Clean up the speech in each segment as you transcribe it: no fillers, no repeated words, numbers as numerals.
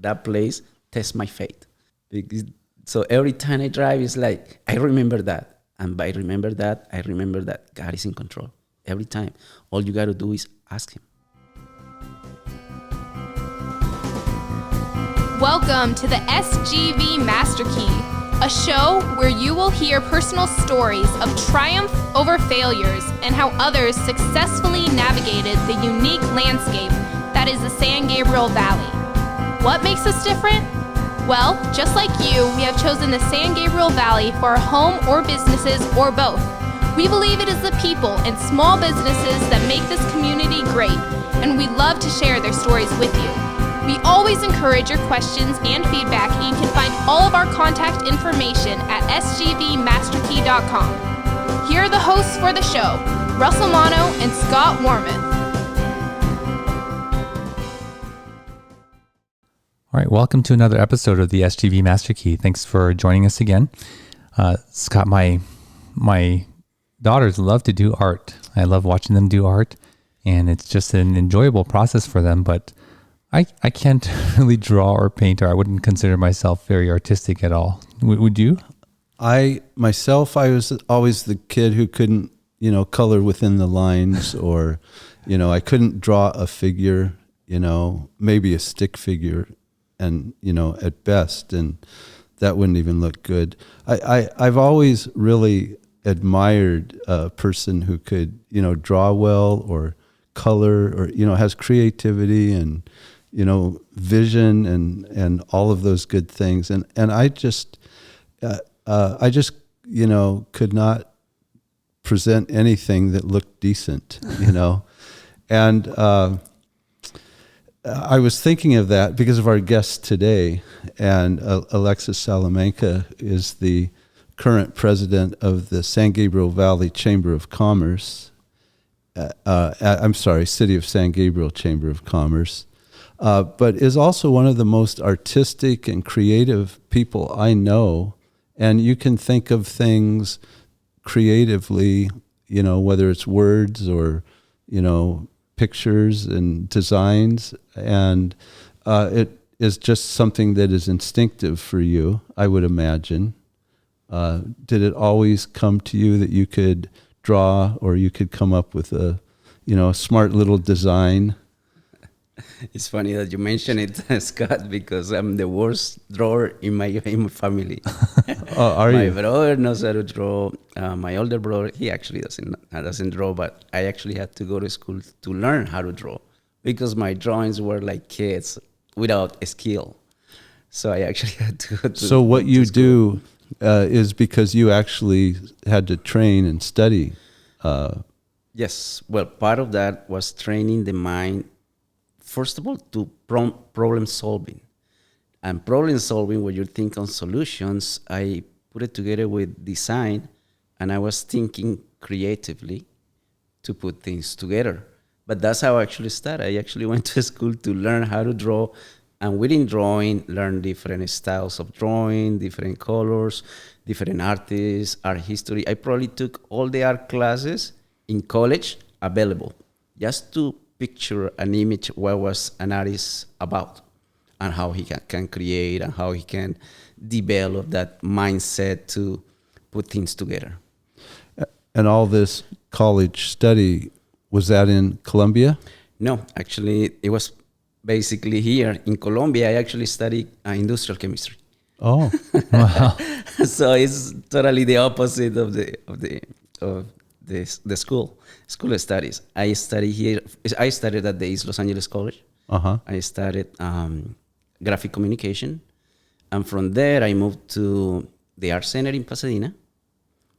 that place tests my faith. So every time I drive, it's like, I remember that. And by remember that, I remember that God is in control. Every time. All you got to do is ask him. Welcome to the SGV Master Key, a show where you will hear personal stories of triumph over failures and how others successfully navigated the unique landscape that is the San Gabriel Valley. What makes us different? Well, just like you, we have chosen the San Gabriel Valley for our home or businesses or both. We believe it is the people and small businesses that make this community great, and we love to share their stories with you. We always encourage your questions and feedback, and you can find all of our contact information at sgvmasterkey.com. Here are the hosts for the show, Russell Mono and Scott Warmoth. All right, welcome to another episode of the SGV Master Key. Thanks for joining us again. Scott, my daughters love to do art. I love watching them do art, and it's just an enjoyable process for them, but I can't really draw or paint, or I wouldn't consider myself very artistic at all. Would you? I was always the kid who couldn't, color within the lines, or, I couldn't draw a figure, maybe a stick figure, and, at best, and that wouldn't even look good. I've always really admired a person who could, draw well or color or, has creativity and, vision and all of those good things. And I just could not present anything that looked decent, and, I was thinking of that because of our guest today, and Alexis Salamanca is the current president of the San Gabriel Valley Chamber of Commerce. City of San Gabriel Chamber of Commerce, but is also one of the most artistic and creative people I know. And you can think of things creatively, whether it's words or, pictures and designs, and it is just something that is instinctive for you, I would imagine. Did it always come to you that you could draw, or you could come up with a smart little design? It's funny that you mention it, Scott, because I'm the worst drawer in my family. My brother knows how to draw. My older brother, he actually doesn't draw, but I actually had to go to school to learn how to draw because my drawings were like kids without a skill. So I actually had to go to So what you school. do is because you actually had to train and study. Yes. Well, part of that was training the mind, first of all, to problem solving. And problem solving, when you think on solutions, I put it together with design, and I was thinking creatively to put things together. But that's how I actually started. I actually went to school to learn how to draw, and within drawing, learn different styles of drawing, different colors, different artists, art history. I probably took all the art classes in college available just to picture an image what was an artist about and how he can create and how he can develop that mindset to put things together. And all this college study, was that in Colombia? No, actually, it was basically here in Colombia. I actually studied industrial chemistry. Oh, Wow. So it's totally the opposite of the school studies. I studied here. I studied at the East Los Angeles College. I studied graphic communication, and from there I moved to the Art Center in Pasadena.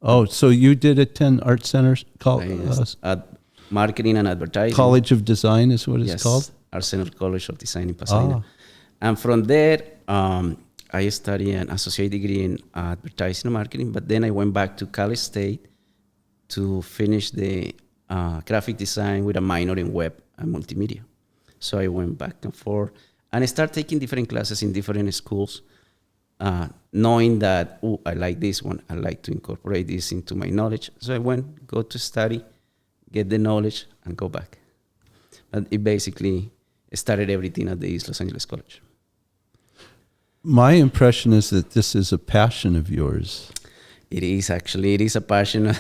Oh, so you did attend Art Center At marketing and advertising. College of Design is what it's called? Art Center College of Design in Pasadena. And from there, I studied an associate degree in advertising and marketing, but then I went back to Cal State to finish the graphic design with a minor in web and multimedia. So I went back and forth, and I started taking different classes in different schools, knowing that, I like this one. I like to incorporate this into my knowledge. So I go to study, get the knowledge, and go back. But it basically started everything at the East Los Angeles College. My impression is that this is a passion of yours. It is actually, it is a passion.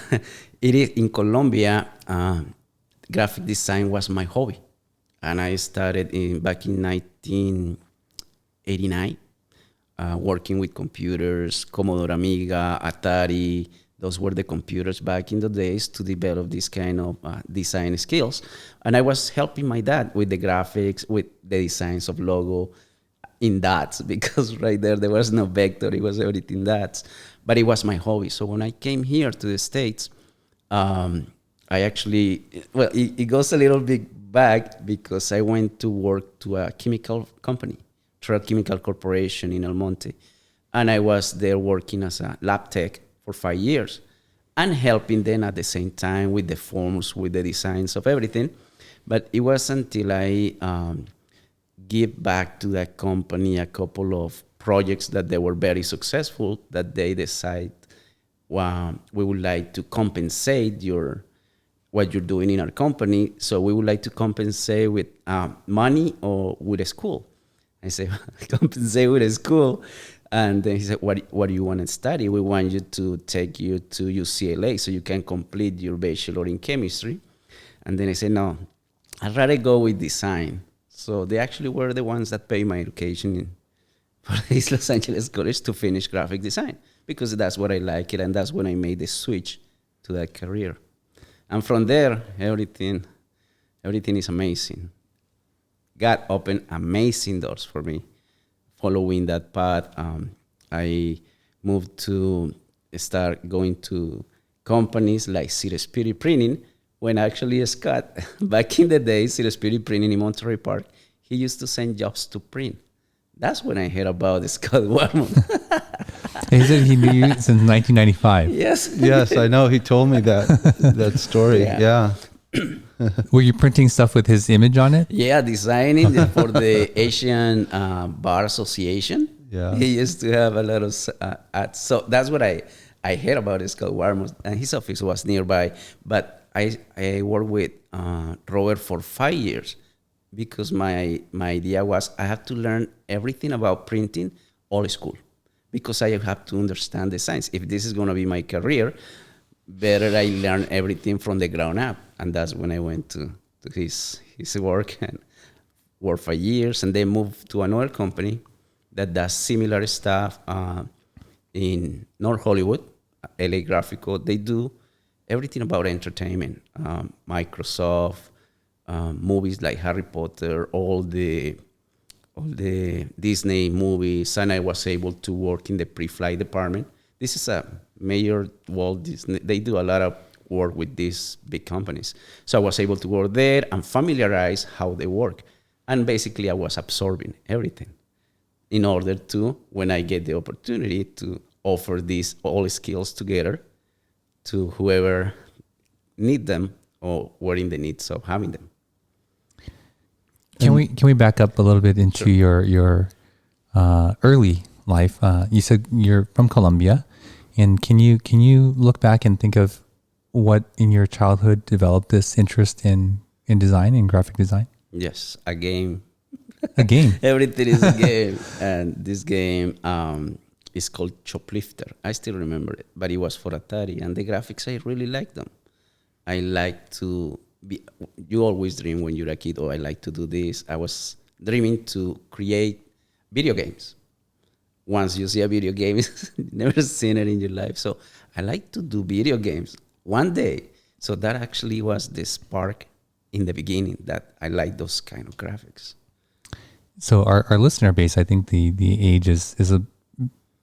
It is in Colombia. Graphic design was my hobby, and I started back in 1989, working with computers, Commodore Amiga, Atari. Those were the computers back in the days to develop this kind of design skills. And I was helping my dad with the graphics, with the designs of logo in dots, because right there was no vector, it was everything dots. But it was my hobby. So when I came here to the States, I actually, well, it goes a little bit back because I went to work to a chemical company, Trade Chemical Corporation in El Monte. And I was there working as a lab tech for 5 years and helping them at the same time with the forms, with the designs of everything. But it was until I give back to that company a couple of projects that they were very successful that they decide, well, we would like to compensate what you're doing in our company. So we would like to compensate with money or with a school. I say, compensate with a school. And then he said, what do you want to study? We want you to take you to UCLA so you can complete your bachelor in chemistry. And then I said, no, I'd rather go with design. So they actually were the ones that paid my education for East Los Angeles College to finish graphic design, because that's what I like it, and that's when I made the switch to that career. And from there, everything is amazing. God opened amazing doors for me. Following that path, I moved to start going to companies like City Spirit Printing, when actually Scott, back in the day, City Spirit Printing in Monterey Park, he used to send jobs to print. That's when I heard about Scott Warmont. He said he knew you since 1995. Yes. Yes, I know. He told me that story. Yeah. Were you printing stuff with his image on it? Yeah, designing for the Asian Bar Association. Yeah. He used to have a lot of ads. So that's what I heard about Scott Warmont, and his office was nearby. But I worked with Robert for 5 years, because my idea was I have to learn everything about printing old school, because I have to understand the science. If this is going to be my career, better I learn everything from the ground up. And that's when I went to his work and worked for years, and then moved to another company that does similar stuff in North Hollywood, LAGraphico. They do everything about entertainment, Microsoft, movies like Harry Potter, all the Disney movies, and I was able to work in the pre-flight department. This is a major Walt Disney. They do a lot of work with these big companies. So I was able to work there and familiarize how they work. And basically I was absorbing everything in order to, when I get the opportunity, to offer these all skills together to whoever need them or were in the needs of having them. Can we back up a little bit into your early life? You said you're from Colombia, and can you look back and think of what in your childhood developed this interest in design, in graphic design? Yes, a game. A game. Everything is a game, and this game is called Choplifter. I still remember it, but it was for Atari, and the graphics, I really like them. I like to be. You always dream when you're a kid, oh, I like to do this. I was dreaming to create video games. Once you see a video game, you've never seen it in your life. So I like to do video games one day. So that actually was the spark in the beginning, that I like those kind of graphics. So our listener base, I think the age is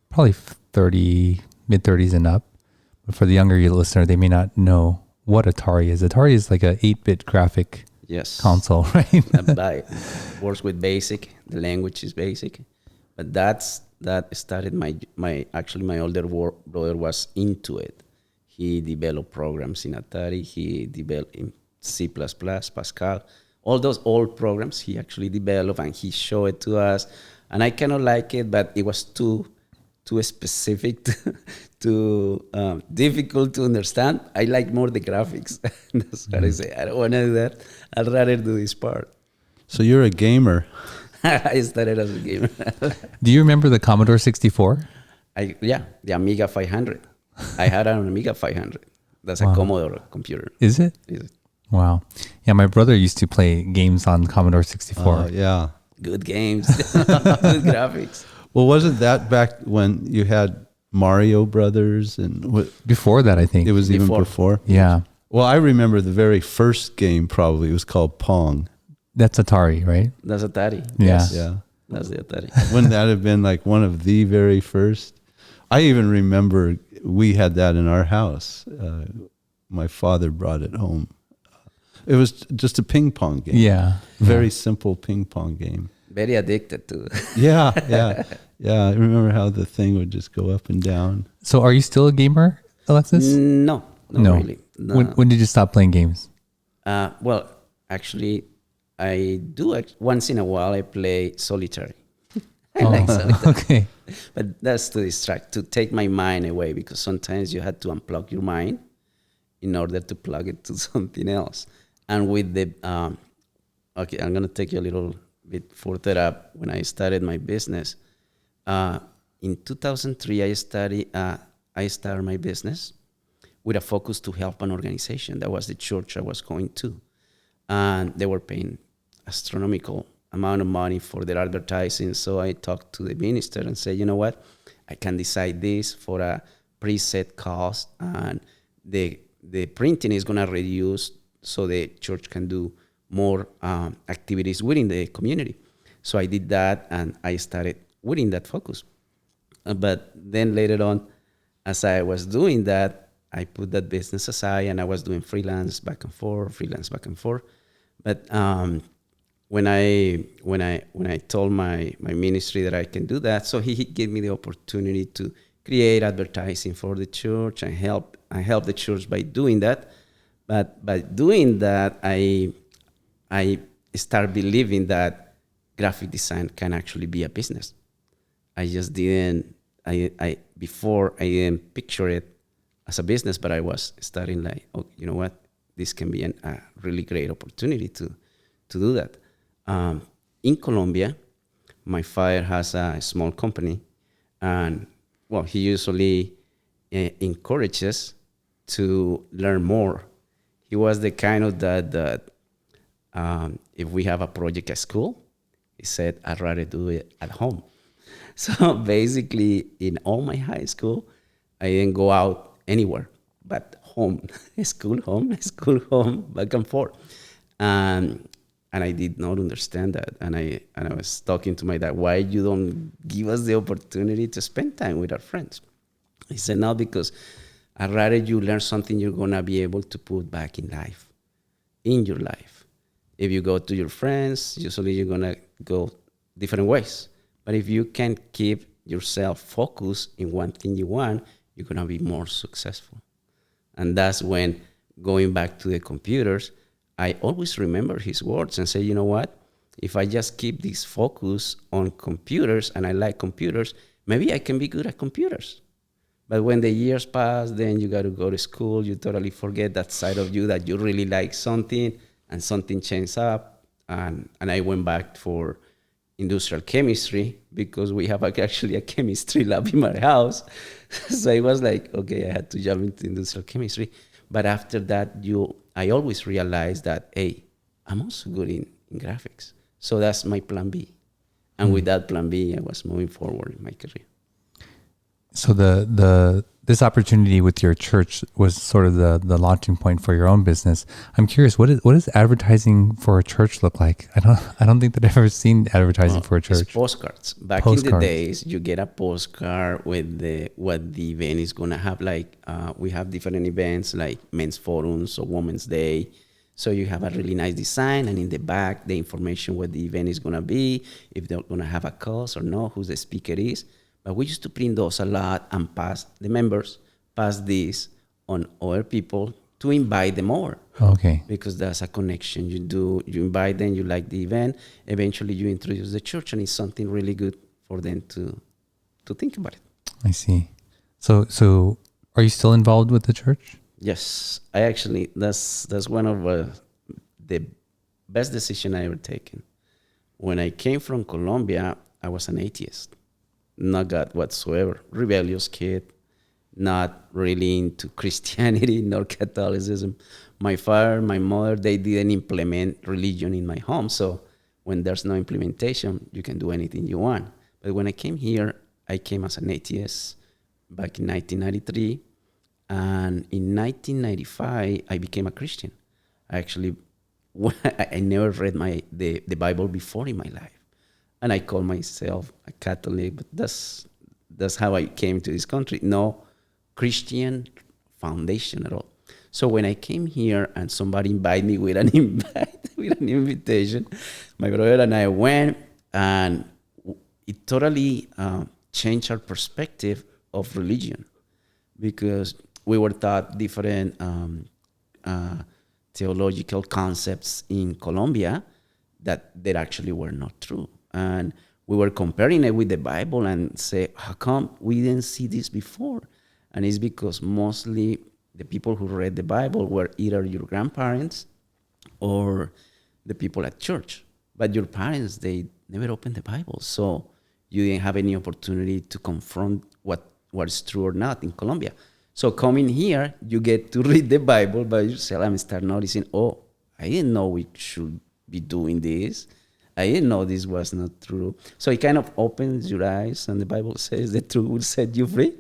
probably 30, mid-30s and up. But for the younger listener, they may not know what Atari is. Atari is like a 8-bit graphic console, right? Works with BASIC. The language is BASIC. But that started my older brother was into it. He developed programs in Atari. He developed in C++, Pascal. All those old programs he actually developed, and he showed it to us. And I kind of like it, but it was too specific, too difficult to understand. I like more the graphics. That's what I say. I don't want to do that. I'd rather do this part. So you're a gamer. I started as a gamer. Do you remember the Commodore 64? The Amiga 500. I had an Amiga 500. That's a Commodore computer. Is it? Is it? Wow. Yeah, my brother used to play games on Commodore 64. Yeah. Good games, good graphics. Well, wasn't that back when you had Mario Brothers and what? Before that, I think. It was even before. Yeah. Well, I remember the very first game. Probably it was called Pong. That's Atari, right? That's Atari. Yeah. Yes. Yeah. That's the Atari. Wouldn't that have been like one of the very first? I even remember we had that in our house. My father brought it home. It was just a ping pong game. Yeah. Very simple ping pong game. Very addicted to it. Yeah. I remember how the thing would just go up and down. So are you still a gamer, Alexis? No, not really. No. When did you stop playing games? Well, actually, I do. Once in a while, I play solitary. I like solitary. Okay. But that's to distract, to take my mind away, because sometimes you had to unplug your mind in order to plug it to something else. And with the, okay, I'm going to take you a little bit further up. When I started my business, in 2003, I started my business with a focus to help an organization. That was the church I was going to. And they were paying astronomical amount of money for their advertising. So I talked to the minister and said, you know what? I can decide this for a preset cost, and the printing is going to reduce so the church can do more activities within the community. So I did that, and I started within that focus. But then later on, as I was doing that, I put that business aside, and I was doing freelance back and forth. But when I told my ministry that I can do that, so he gave me the opportunity to create advertising for the church and help the church by doing that. But by doing that, I started believing that graphic design can actually be a business. I just didn't. Before I didn't picture it as a business, but I was starting like, oh, you know what, this can be a really great opportunity to do that. In Colombia, my father has a small company, and well, he usually encourages to learn more. He was the kind of that if we have a project at school, he said, I'd rather do it at home. So basically, in all my high school, I didn't go out anywhere but home, school, home, back and forth. And I did not understand that. And I was talking to my dad, why you don't give us the opportunity to spend time with our friends? He said, no, because I'd rather you learn something you're going to be able to put back in your life. If you go to your friends, usually you're going to go different ways. But if you can keep yourself focused in one thing you want, you're going to be more successful. And that's when, going back to the computers, I always remember his words and say, you know what? If I just keep this focus on computers, and I like computers, maybe I can be good at computers. But when the years pass, then you got to go to school. You totally forget that side of you that you really like something, and something changes up. And I went back for industrial chemistry because we have actually a chemistry lab in my house. So it was like, okay, I had to jump into industrial chemistry. But after that, I always realized that, hey, I'm also good in graphics. So that's my plan B. And with that plan B, I was moving forward in my career. So this opportunity with your church was sort of the launching point for your own business. I'm curious, what does advertising for a church look like? I don't think that I've ever seen advertising for a church. It's postcards. Back in the days, you get a postcard with what the event is gonna have. Like we have different events like men's forums or women's day. So you have a really nice design, and in the back, the information what the event is gonna be, if they're gonna have a course or not, who the speaker is. But we used to print those a lot and pass this on other people to invite them more. Okay. Because that's a connection. You invite them, you like the event, eventually you introduce the church, and it's something really good for them to think about it. I see. So are you still involved with the church? Yes. I actually, that's one of the best decisions I ever taken. When I came from Colombia, I was an atheist, not God whatsoever, rebellious kid, not really into Christianity nor Catholicism. My father, my mother, they didn't implement religion in my home. So when there's no implementation, you can do anything you want. But when I came here, I came as an atheist back in 1993. And in 1995, I became a Christian. Actually, I never read the Bible before in my life. And I call myself a Catholic, but that's how I came to this country. No Christian foundation at all. So when I came here and somebody invited me with an invitation, my brother and I went, and it totally changed our perspective of religion, because we were taught different theological concepts in Colombia that actually were not true. And we were comparing it with the Bible and say, how come we didn't see this before? And it's because mostly the people who read the Bible were either your grandparents or the people at church. But your parents, they never opened the Bible. So you didn't have any opportunity to confront what is true or not in Colombia. So coming here, you get to read the Bible by yourself and start noticing, oh, I didn't know we should be doing this. I didn't know this was not true. So it kind of opens your eyes, and the Bible says the truth will set you free.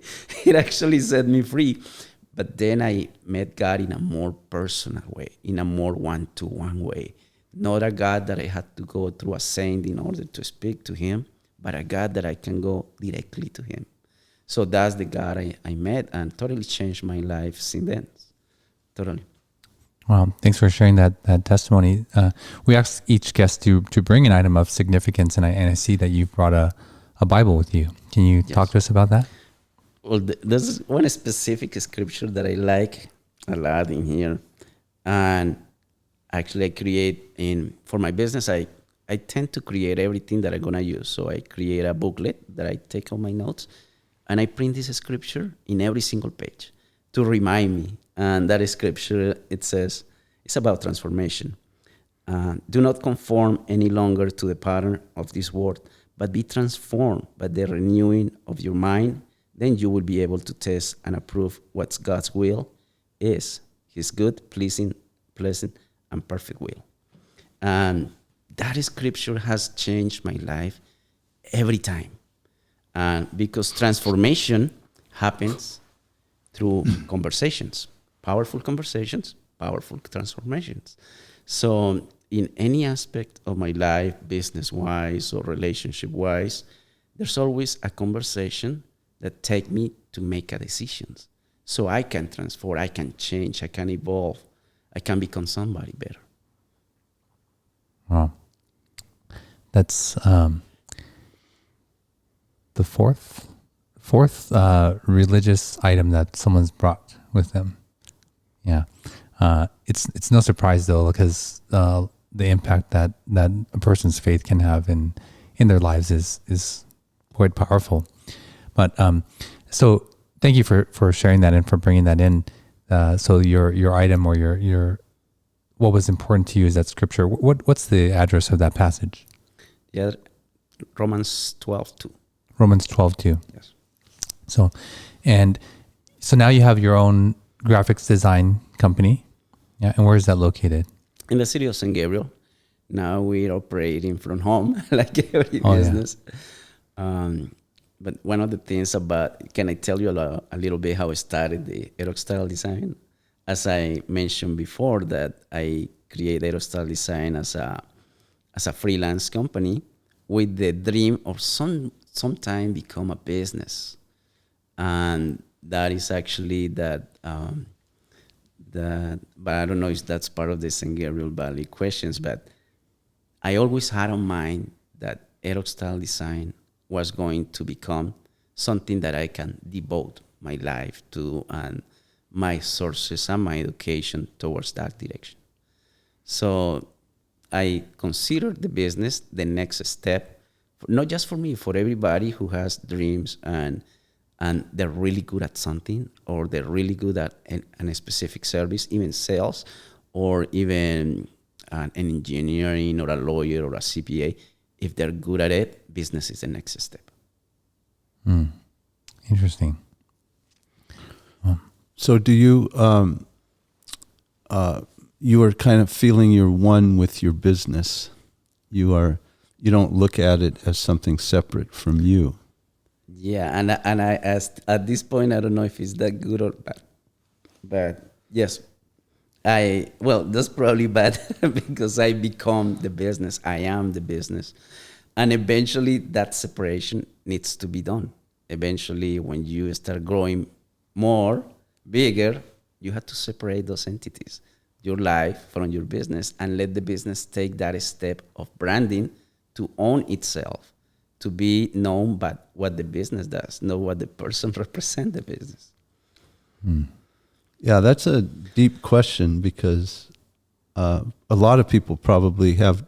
It actually set me free. But then I met God in a more personal way, in a more one-to-one way. Not a God that I had to go through a saint in order to speak to him, but a God that I can go directly to him. So that's the God I met, and totally changed my life since then. Totally. Wow, thanks for sharing that testimony. We ask each guest to bring an item of significance, and I see that you've brought a Bible with you. Can you talk to us about that? Well, there's one specific scripture that I like a lot in here, and actually I create for my business. I tend to create everything that I'm gonna use. So I create a booklet that I take all my notes, and I print this scripture in every single page to remind me. And that scripture, it says, it's about transformation. Do not conform any longer to the pattern of this world, but be transformed by the renewing of your mind. Then you will be able to test and approve what God's will is, his good, pleasing, pleasant, and perfect will. And that scripture has changed my life every time. Because transformation happens through conversations. Powerful conversations, powerful transformations. So in any aspect of my life, business-wise or relationship-wise, there's always a conversation that take me to make a decision. So I can transform, I can change, I can evolve, I can become somebody better. Wow. That's the fourth religious item that someone's brought with them. Yeah. It's no surprise though, because the impact that a person's faith can have in their lives is quite powerful. But so thank you for sharing that and for bringing that in. So your item or your what was important to you is that scripture. What's the address of that passage? Yeah, Romans 12:2. Romans 12:2. Yes. So now you have your own graphics design company. Yeah, and where is that located? In the city of San Gabriel. Now we're operating from home like every business. Yeah. But one of the things about, can I tell you a little bit how I started the Eraxtyle design? As I mentioned before, that I created Eraxtyle design as a freelance company with the dream of sometime become a business. And that is actually but I don't know if that's part of the San Gabriel Valley questions, but I always had on mind that Eraxtyle design was going to become something that I can devote my life to and my sources and my education towards that direction. So I consider the business the next step, not just for me, for everybody who has dreams and they're really good at something, or they're really good at a specific service, even sales, or even an engineering or a lawyer or a CPA. if they're good at it, business is the next step. Interesting. So do you, you are kind of feeling you're one with your business. You don't look at it as something separate from you. Yeah, and I asked at this point, I don't know if it's that good or bad, but yes, that's probably bad because I become the business. I am the business, and eventually that separation needs to be done. Eventually, when you start growing more, bigger, you have to separate those entities, your life from your business, and let the business take that step of branding to own itself, to be known by what the business does, not what the person represents the business. Yeah, that's a deep question because a lot of people probably have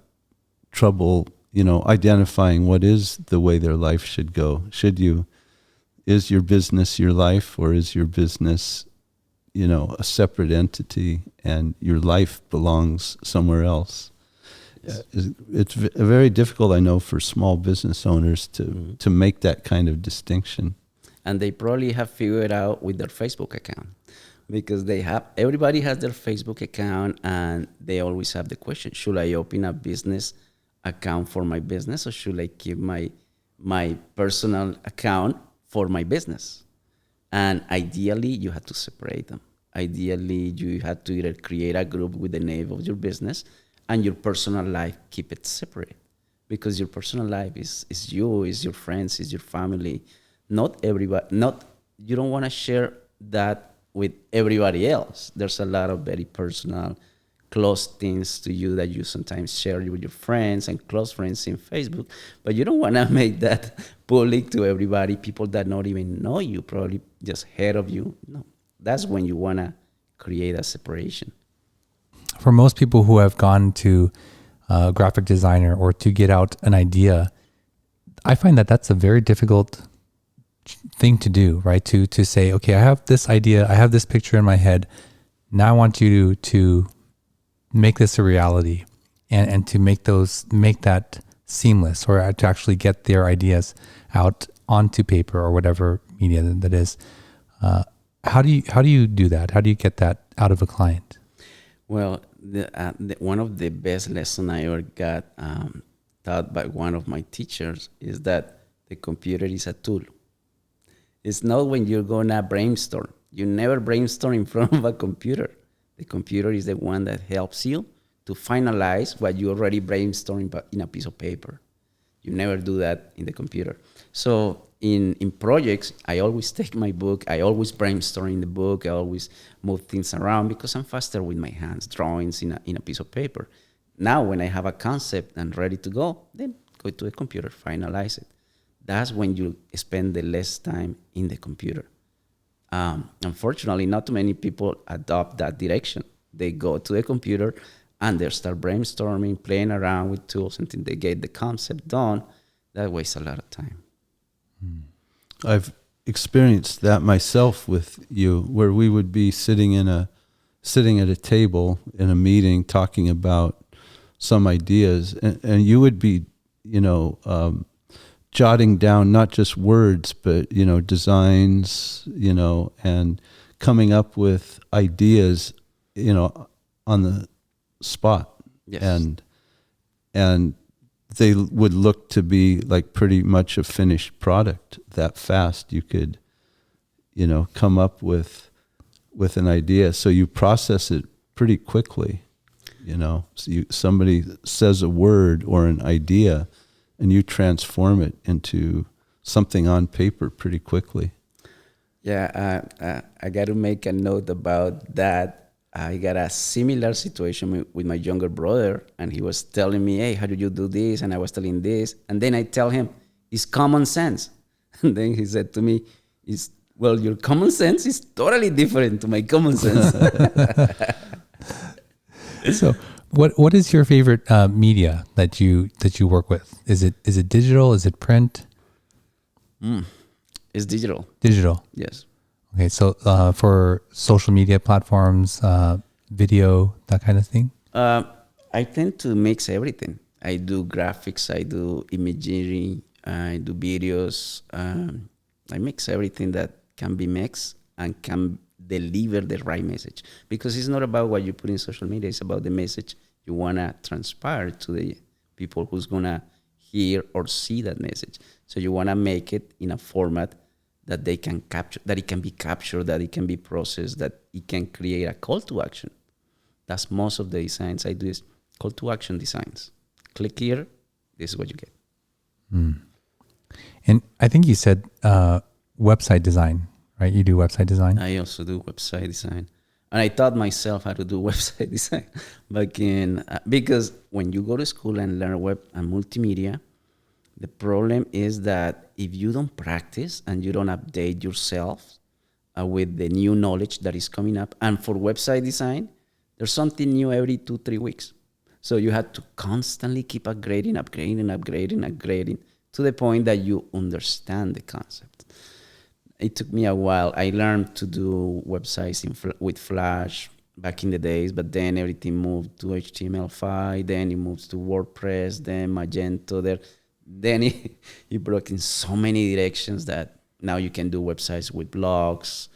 trouble, identifying what is the way their life should go. Is your business your life, or is your business, a separate entity and your life belongs somewhere else? Yes. It's very difficult, I know, for small business owners to make that kind of distinction. And they probably have figured out with their Facebook account, because everybody has their Facebook account, and they always have the question, should I open a business account for my business, or should I keep my personal account for my business? And ideally, you have to separate them. Ideally, you have to either create a group with the name of your business, and your personal life, keep it separate, because your personal life is you, is your friends, is your family. Not everybody. You don't want to share that with everybody else. There's a lot of very personal, close things to you that you sometimes share with your friends and close friends in Facebook, but you don't want to make that public to everybody. People that not even know you, probably just heard of you. No, that's when you want to create a separation. For most people who have gone to a graphic designer or to get out an idea, I find that that's a very difficult thing to do, right? To say, okay, I have this idea, I have this picture in my head. Now I want you to make this a reality, and to make that seamless, or to actually get their ideas out onto paper or whatever media that is. How do you do that? How do you get that out of a client? Well, one of the best lessons I ever got taught by one of my teachers is that the computer is a tool. It's not when you're going to brainstorm. You never brainstorm in front of a computer. The computer is the one that helps you to finalize what you already brainstormed in a piece of paper. You never do that in the computer. So in projects, I always take my book. I always brainstorm in the book. I always move things around because I'm faster with my hands, drawings in a piece of paper. Now, when I have a concept and ready to go, then go to the computer, finalize it. That's when you spend the less time in the computer. Unfortunately, not too many people adopt that direction. They go to the computer and they start brainstorming, playing around with tools until they get the concept done. That wastes a lot of time. I've experienced that myself with you, where we would be sitting at a table in a meeting talking about some ideas, and you would be, jotting down not just words, but, designs, and coming up with ideas, on the spot. Yes. And they would look to be like pretty much a finished product that fast. You could, come up with an idea. So you process it pretty quickly, So somebody says a word or an idea, and you transform it into something on paper pretty quickly. Yeah, I got to make a note about that. I got a similar situation with my younger brother, and he was telling me, hey, how do you do this? And I was telling this. And then I tell him, it's common sense. And then he said to me, your common sense is totally different to my common sense. So what is your favorite media that you work with? Is it digital? Is it print? It's digital. Digital. Yes. Okay, so for social media platforms, video, that kind of thing? I tend to mix everything. I do graphics, I do imagery, I do videos. I mix everything that can be mixed and can deliver the right message. Because it's not about what you put in social media, it's about the message you want to transpire to the people who's going to hear or see that message. So you want to make it in a format that they can capture, that it can be captured, that it can be processed, that it can create a call to action. That's most of the designs I do is call to action designs. Click here, this is what you get. And I think you said website design, right? You do website design? I also do website design. And I taught myself how to do website design back in, because when you go to school and learn web and multimedia, the problem is that if you don't practice and you don't update yourself with the new knowledge that is coming up, and for website design, there's something new every 2-3 weeks. So you have to constantly keep upgrading to the point that you understand the concept. It took me a while. I learned to do websites with Flash back in the days, but then everything moved to HTML5, then it moves to WordPress, then Magento. Then it broke in so many directions that now you can do websites with blogs,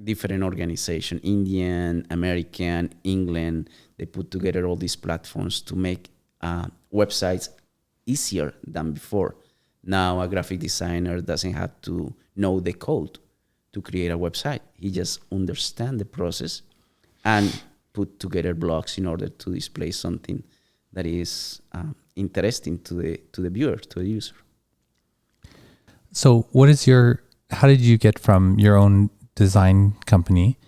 different organization, Indian, American, England. They put together all these platforms to make websites easier than before. Now a graphic designer doesn't have to know the code to create a website. He just understands the process and put together blogs in order to display something that is interesting to the viewer, to the user. So how did you get from your own design company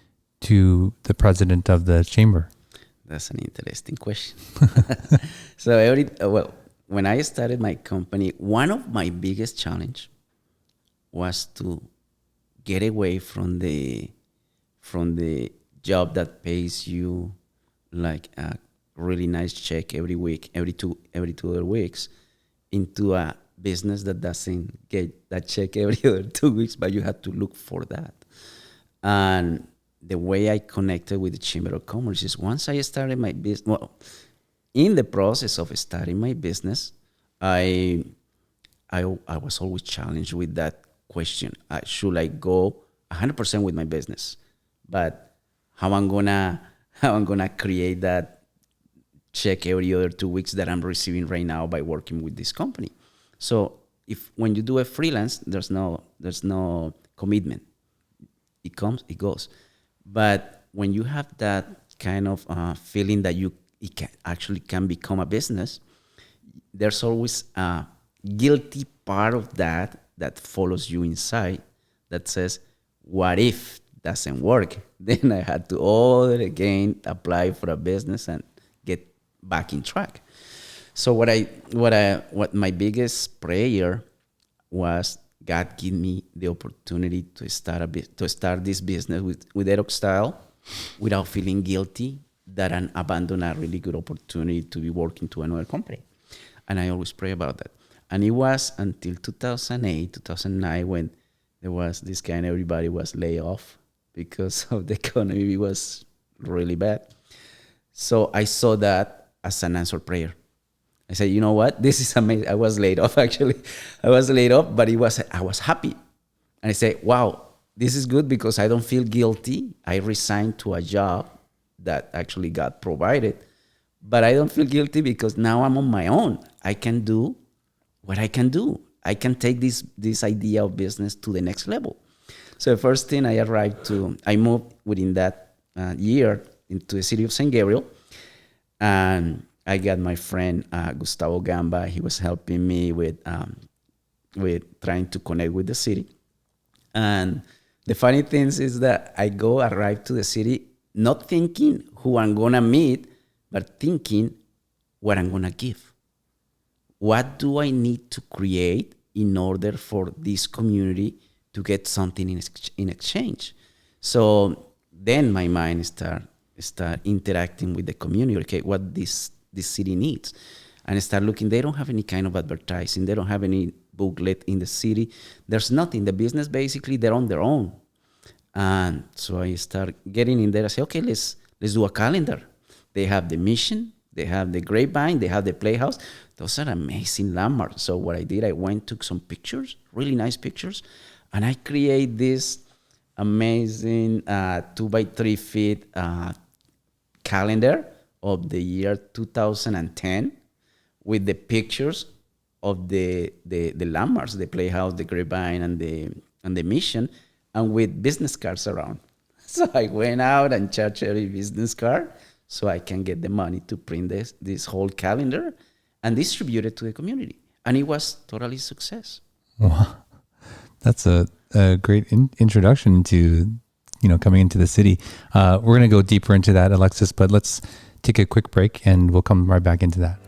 to the president of the chamber? That's an interesting question. So when I started my company, one of my biggest challenge was to get away from the job that pays you like a really nice check every week, every two other weeks, into a business that doesn't get that check every other 2 weeks, but you have to look for that. And the way I connected with the Chamber of Commerce is once I started my business, well, in the process of starting my business, I was always challenged with that question. Should I go 100% with my business? But how I'm gonna create that check every other 2 weeks that I'm receiving right now by working with this company? So when you do a freelance, there's no commitment. It comes, it goes. But when you have that kind of feeling that it can become a business, there's always a guilty part of that follows you inside that says, what if doesn't work? Then I had to all again apply for a business and get back in track. So what my biggest prayer was, God give me the opportunity to start this business with Eraxtyle without feeling guilty that I abandoned a really good opportunity to be working to another company. And I always pray about that. And it was until 2008, 2009 when there was this kind, everybody was laid off because of the economy was really bad. So I saw that as an answered prayer. I said, you know what? This is amazing. I was laid off, actually. I was laid off, but I was happy. And I said, wow, this is good because I don't feel guilty. I resigned to a job that actually got provided, but I don't feel guilty because now I'm on my own. I can do what I can do. I can take this idea of business to the next level. So the first thing I moved within that year into the city of San Gabriel, and I got my friend Gustavo Gamba. He was helping me with trying to connect with the city. And the funny thing is that I arrive to the city not thinking who I'm gonna meet, but thinking what I'm gonna give. What do I need to create in order for this community to get something in exchange? So then my mind start interacting with the community. Okay, what this city needs, and I start looking. They don't have any kind of advertising. They don't have any booklet in the city. There's nothing. The business basically they're on their own. And so I start getting in there. I say, okay, let's do a calendar. They have the mission, They have the Grapevine, they have the Playhouse. Those are amazing landmarks. So what I did, I went, took some pictures, really nice pictures, and I create this amazing 2 by 3 feet calendar of the year 2010 with the pictures of the landmarks, the Playhouse, the Grapevine, and the Mission, and with business cards around. So I went out and charged every business card so I can get the money to print this whole calendar and distribute it to the community. And it was totally success. Wow. That's a great introduction to, coming into the city. We're going to go deeper into that, Alexis, but let's take a quick break and we'll come right back into that.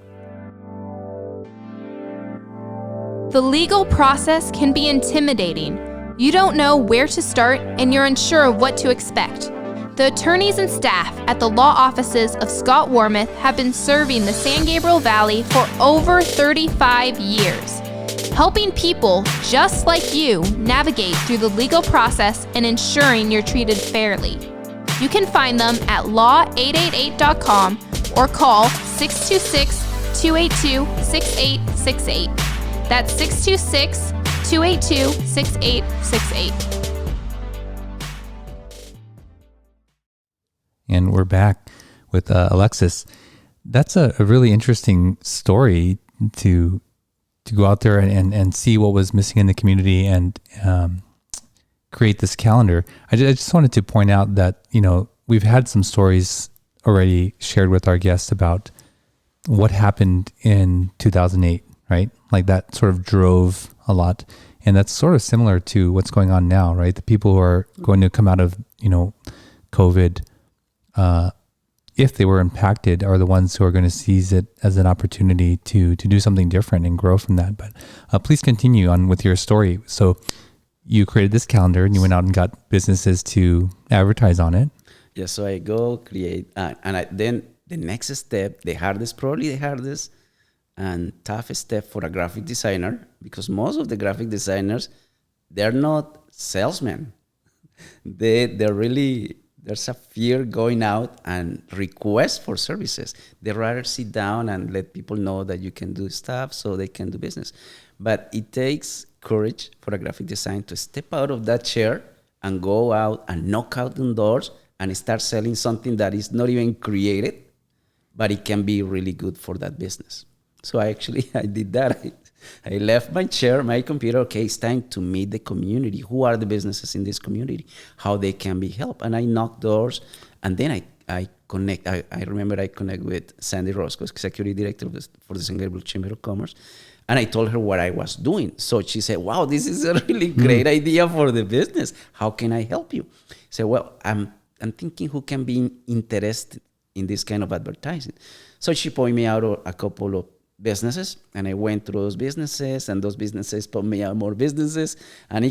The legal process can be intimidating. You don't know where to start and you're unsure of what to expect. The attorneys and staff at the law offices of Scott Warmoth have been serving the San Gabriel Valley for over 35 years, helping people just like you navigate through the legal process and ensuring you're treated fairly. You can find them at law888.com or call 626-282-6868. That's 626-282-6868. And we're back with Alexis. That's a really interesting story to go out there and see what was missing in the community and create this calendar. I just wanted to point out that, we've had some stories already shared with our guests about what happened in 2008, right? Like that sort of drove a lot. And that's sort of similar to what's going on now, right? The people who are going to come out of, COVID, if they were impacted, are the ones who are going to seize it as an opportunity to do something different and grow from that. But please continue on with your story. So you created this calendar and you went out and got businesses to advertise on it. Yeah, so I go create, then the next step, probably the hardest and toughest step for a graphic designer, because most of the graphic designers, they're not salesmen. They're really, there's a fear going out and request for services. They rather sit down and let people know that you can do stuff so they can do business. But it takes courage for a graphic designer to step out of that chair and go out and knock out the doors and start selling something that is not even created, but it can be really good for that business. So I did that. I left my chair, my computer. Okay, it's time to meet the community. Who are the businesses in this community? How they can be helped? And I knocked doors, and then I connect. I remember I connect with Sandy Roscoe, executive director for the San Gabriel Chamber of Commerce, and I told her what I was doing. So she said, "Wow, this is a really great idea for the business. How can I help you?" I said, "Well, I'm thinking who can be interested in this kind of advertising." So she pointed me out a couple of businesses, and I went through those businesses, and those businesses put me out more businesses, and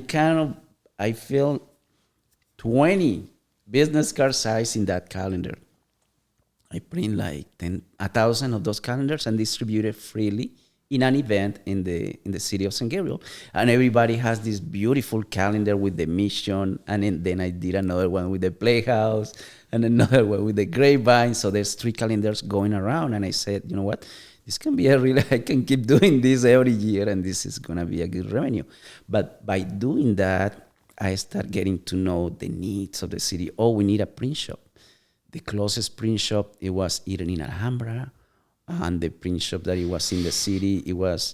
I feel 20 business card size in that calendar. I print like 1,000 of those calendars and distribute it freely in an event in the city of San Gabriel, and everybody has this beautiful calendar with the Mission, and then I did another one with the Playhouse and another one with the Grapevine. So there's 3 calendars going around, and I said, you know what? This can be I can keep doing this every year, and this is going to be a good revenue. But by doing that, I start getting to know the needs of the city. Oh, we need a print shop. The closest print shop, it was either in Alhambra, and the print shop that it was in the city, it was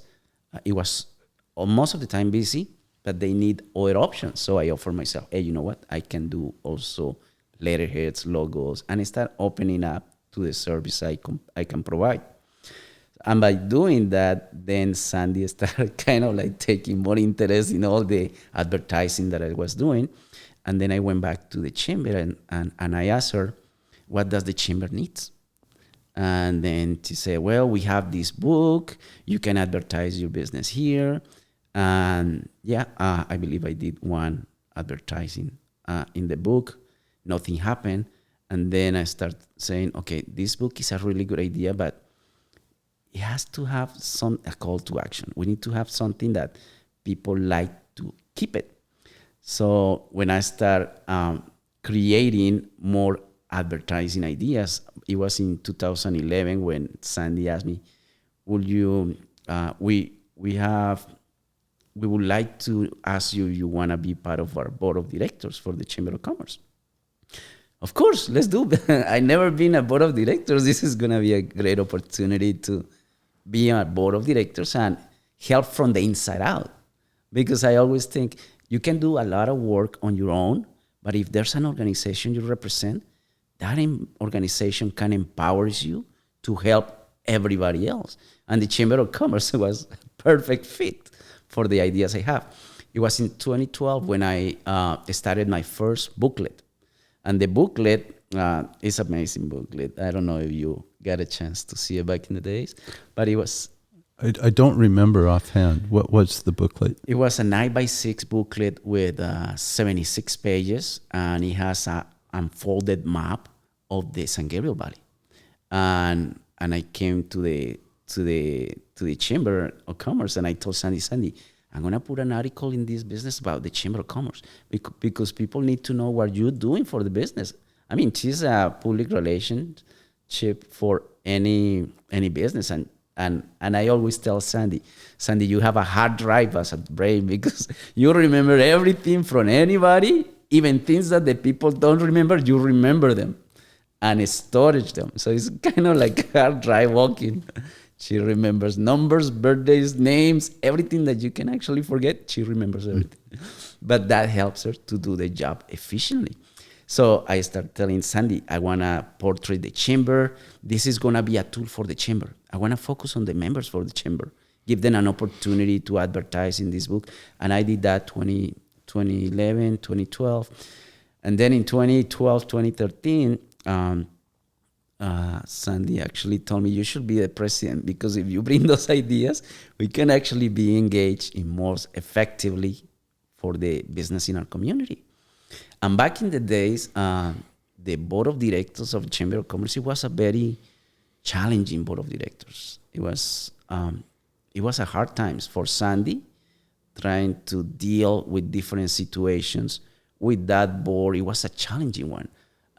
most of the time busy, but they need other options. So I offer myself, hey, you know what? I can do also letterheads, logos, and I start opening up to the service I can provide. And by doing that, then Sandy started kind of like taking more interest in all the advertising that I was doing. And then I went back to the chamber and I asked her, what does the chamber need? And then she said, well, we have this book. You can advertise your business here. And I believe I did one advertising in the book. Nothing happened. And then I started saying, okay, this book is a really good idea, but it has to have a call to action. We need to have something that people like to keep it. So when I start creating more advertising ideas. It was in 2011 when Sandy asked me, "Would you? We would like to ask you. You want to be part of our board of directors for the Chamber of Commerce?" Of course, let's do it. I never been a board of directors. This is gonna be a great opportunity to be a board of directors and help from the inside out. Because I always think you can do a lot of work on your own, but if there's an organization you represent, that organization can empower you to help everybody else. And the Chamber of Commerce was a perfect fit for the ideas I have. It was in 2012 when I started my first booklet. And the booklet is an amazing booklet. I don't know if you got a chance to see it back in the days, but it was... I don't remember offhand. What was the booklet? It was a 9x6 booklet with 76 pages, and it has an unfolded map of the San Gabriel Valley. And I came to the Chamber of Commerce, and I told Sandy, I'm going to put an article in this business about the Chamber of Commerce because people need to know what you're doing for the business. I mean, she's a public relationship for any business. And I always tell Sandy, you have a hard drive as a brain because you remember everything from anybody, even things that the people don't remember, you remember them and storage them. So it's kind of like a hard drive walking. She remembers numbers, birthdays, names, everything that you can actually forget. She remembers everything. But that helps her to do the job efficiently. So I started telling Sandy, I want to portray the chamber. This is going to be a tool for the chamber. I want to focus on the members for the chamber, give them an opportunity to advertise in this book. And I did that 2011, 2012. And then in 2012, 2013, Sandy actually told me you should be the president because if you bring those ideas, we can actually be engaged in more effectively for the business in our community. And back in the days, the board of directors of Chamber of Commerce, it was a very challenging board of directors. It was a hard times for Sandy trying to deal with different situations with that board. It was a challenging one.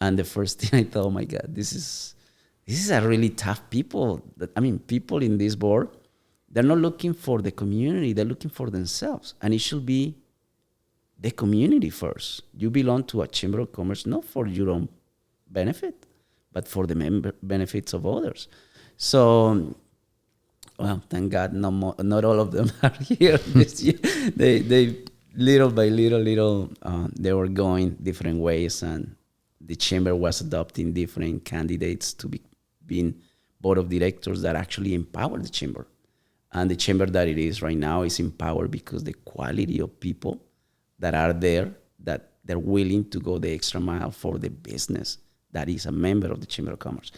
And the first thing I thought, oh my God, this is a really tough people. People in this board, they're not looking for the community, they're looking for themselves. And it should be the community first. You belong to a Chamber of Commerce, not for your own benefit, but for the benefits of others. So, well, thank God, not all of them are here this year. They little by little, they were going different ways, and the chamber was adopting different candidates to be being board of directors that actually empower the chamber. And the chamber that it is right now is empowered because the quality of people that are there, that they're willing to go the extra mile for the business that is a member of the Chamber of Commerce.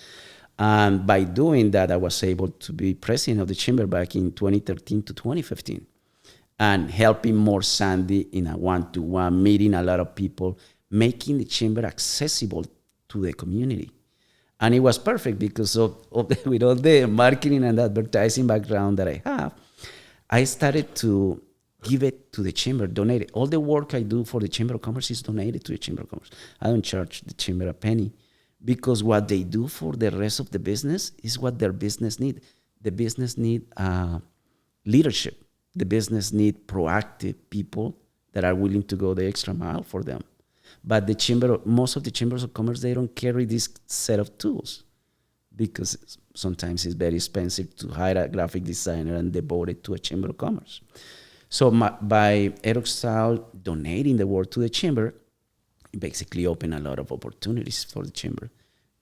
And by doing that, I was able to be president of the chamber back in 2013 to 2015 and helping more Sandy in a one-to-one, meeting a lot of people, making the chamber accessible to the community. And it was perfect because with all the marketing and advertising background that I have, I started to give it to the chamber, donate it. All the work I do for the Chamber of Commerce is donated to the Chamber of Commerce. I don't charge the chamber a penny because what they do for the rest of the business is what their business need. The business need leadership. The business need proactive people that are willing to go the extra mile for them. But most of the chambers of commerce, they don't carry this set of tools because sometimes it's very expensive to hire a graphic designer and devote it to a chamber of commerce. So by Eraxtyle donating the work to the chamber, it basically opened a lot of opportunities for the chamber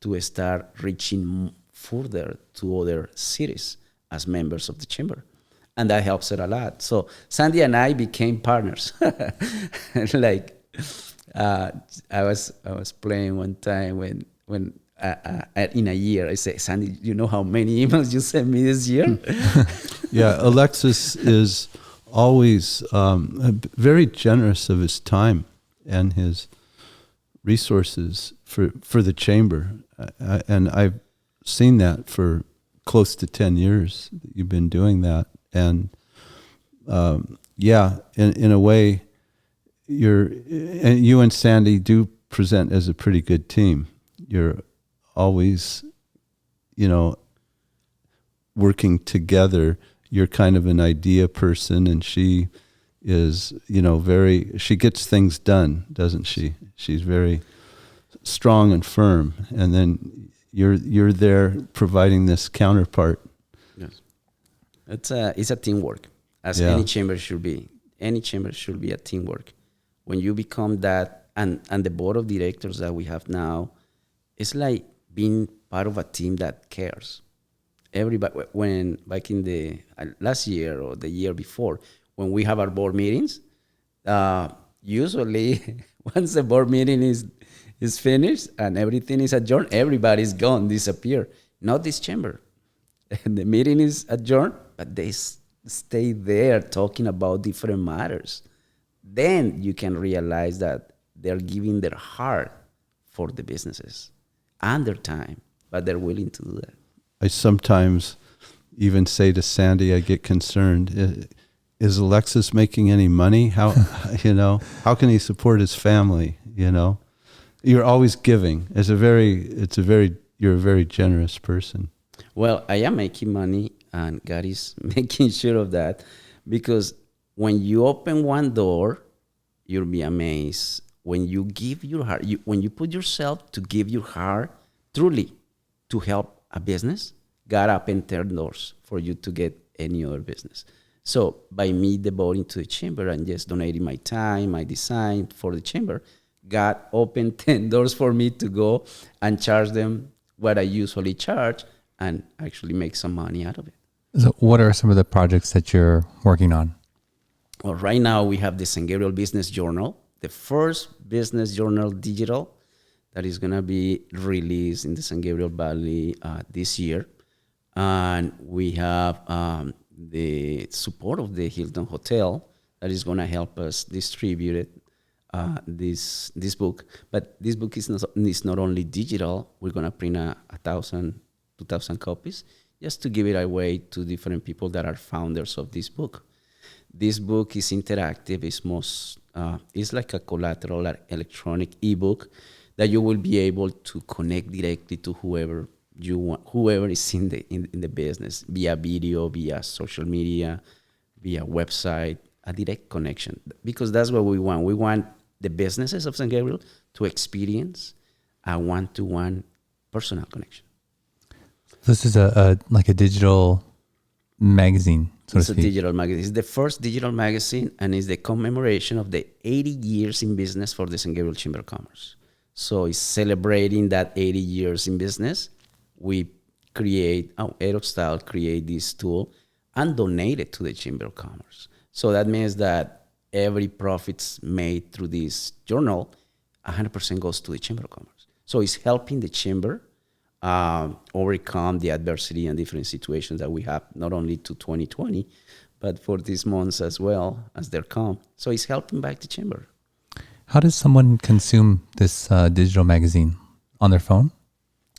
to start reaching further to other cities as members of the chamber. And that helps it a lot. So Sandy and I became partners. I was playing one time when in a year, I say, Sandy, you know how many emails you sent me this year? Yeah, Alexis is always very generous of his time and his resources for the chamber. And I've seen that for close to 10 years that you've been doing that. And in a way, you and Sandy do present as a pretty good team. you're always, you know, working together. You're kind of an idea person, and she is, you know, she gets things done, doesn't she? She's very strong and firm, and then you're there providing this counterpart. Yes. It's a teamwork, as any chamber should be. Any chamber should be a teamwork. When you become that, and the board of directors that we have now, it's like being part of a team that cares. Everybody, when back in the last year or the year before, when we have our board meetings, usually once the board meeting is finished and everything is adjourned, everybody's gone, disappear. Not this chamber. The meeting is adjourned, but they stay there talking about different matters. Then you can realize that they're giving their heart for the businesses and their time, but they're willing to do that. I sometimes even say to Sandy, I get concerned, is Alexis making any money? How, you know, how can he support his family? You know, you're always giving. You're a very generous person. Well, I am making money, and God is making sure of that, because when you open one door, you'll be amazed. When you give your heart, when you put yourself to give your heart truly to help a business, God opened 10 doors for you to get any other business. So by me devoting to the chamber and just donating my time, my design for the chamber, God opened 10 doors for me to go and charge them what I usually charge and actually make some money out of it. So what are some of the projects that you're working on? Well, right now we have the San Gabriel Business Journal, the first business journal digital that is going to be released in the San Gabriel Valley this year. And we have the support of the Hilton Hotel that is going to help us distribute it, this book. But this book is not only digital. We're going to print 1,000, 2,000 copies just to give it away to different people that are founders of this book. This book is interactive. It's like a collateral electronic ebook that you will be able to connect directly to whoever you want, whoever is in the business, via video, via social media, via website, a direct connection. Because that's what we want. We want the businesses of San Gabriel to experience a one-to-one personal connection. This is like a digital magazine, so to speak. It's a digital magazine. It's the first digital magazine, and it's the commemoration of the 80 years in business for the San Gabriel Chamber of Commerce. So it's celebrating that 80 years in business. We Eraxtyle create this tool and donate it to the Chamber of Commerce. So that means that every profits made through this journal, 100% goes to the Chamber of Commerce. So it's helping the Chamber overcome the adversity and different situations that we have, not only to 2020, but for these months as well as they come. So it's helping back the Chamber. How does someone consume this digital magazine? On their phone?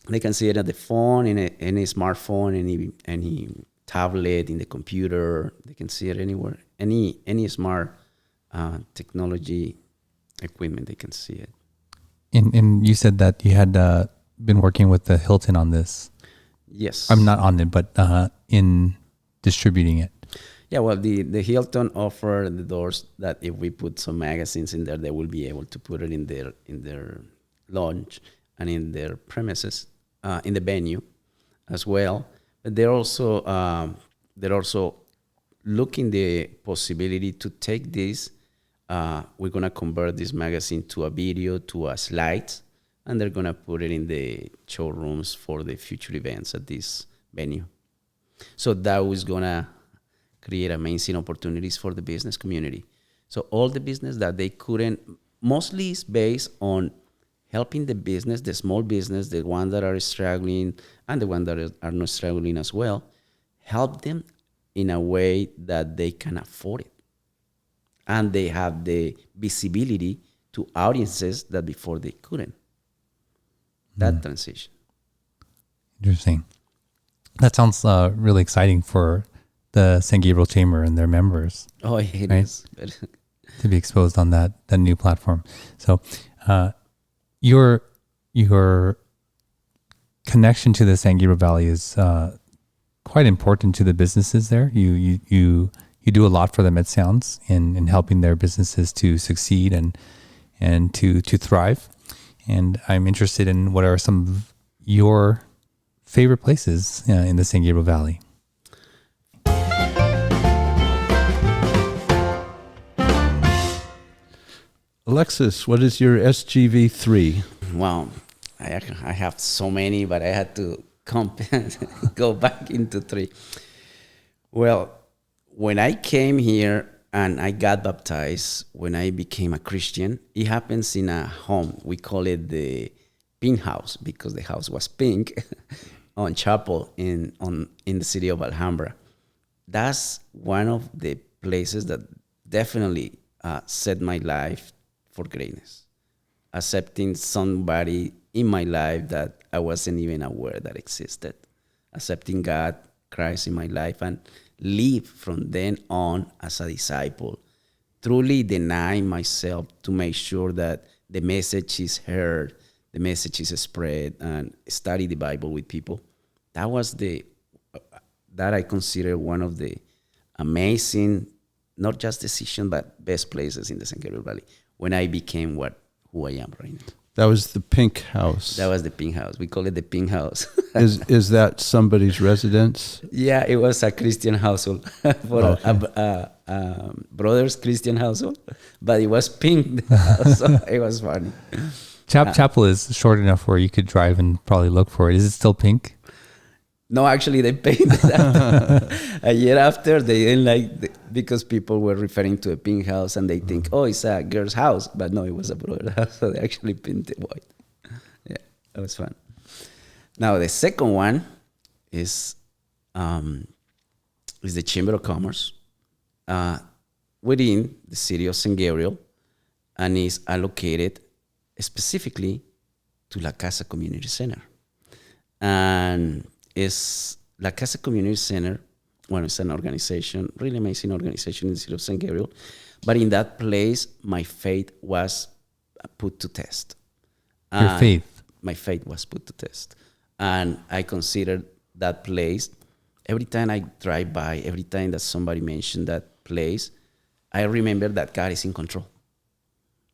They can see it on the phone, in any smartphone, any tablet, in the computer. They can see it anywhere. Any smart technology equipment, they can see it. And you said that you had been working with the Hilton on this. Yes. I'm not on it, but in distributing it. Yeah, well, the Hilton offer the doors that if we put some magazines in there, they will be able to put it in their lounge and in their premises, in the venue as well. But they're also looking the possibility to take this. We're gonna convert this magazine to a video, to a slides, and they're gonna put it in the showrooms for the future events at this venue. So that was gonna create amazing opportunities for the business community. So all the business that they couldn't, mostly is based on helping the business, the small business, the ones that are struggling and the ones that are not struggling as well, help them in a way that they can afford it. And they have the visibility to audiences that before they couldn't. That transition. Interesting. That sounds really exciting for the San Gabriel Chamber and their members. Oh, it right? is. To be exposed on that new platform. So your connection to the San Gabriel Valley is quite important to the businesses there. You do a lot for them, it sounds, in helping their businesses to succeed and to thrive. And I'm interested in what are some of your favorite places in the San Gabriel Valley. Alexis, what is your SGV3? Wow, I have so many, but I had to go back into 3. Well, when I came here and I got baptized, when I became a Christian, it happens in a home. We call it the pink house because the house was pink on Chapel in the city of Alhambra. That's one of the places that definitely set my life for greatness. Accepting somebody in my life that I wasn't even aware that existed. Accepting God, Christ in my life, and live from then on as a disciple. Truly denying myself to make sure that the message is heard, the message is spread, and study the Bible with people. That was that I consider one of the amazing, not just decision, but best places in the San Gabriel Valley when I became who I am right now. That was the pink house. That was the pink house. We call it the pink house. Is that somebody's residence? Yeah, it was a Christian household for a brother's Christian household, but it was pink, so it was funny. Chapel is short enough where you could drive and probably look for it. Is it still pink? No, actually, they painted that a year after. They didn't because people were referring to a pink house and they think, oh, it's a girl's house. But no, it was a brother's house. So they actually painted white. Yeah, that was fun. Now, the second one is the Chamber of Commerce within the city of San Gabriel, and is allocated specifically to La Casa Community Center. And is La Casa Community Center, well, it's an organization, really amazing organization in the city of San Gabriel. But in that place, my faith was put to test. Your faith? My faith was put to test. And I considered that place, every time I drive by, every time that somebody mentioned that place, I remember that God is in control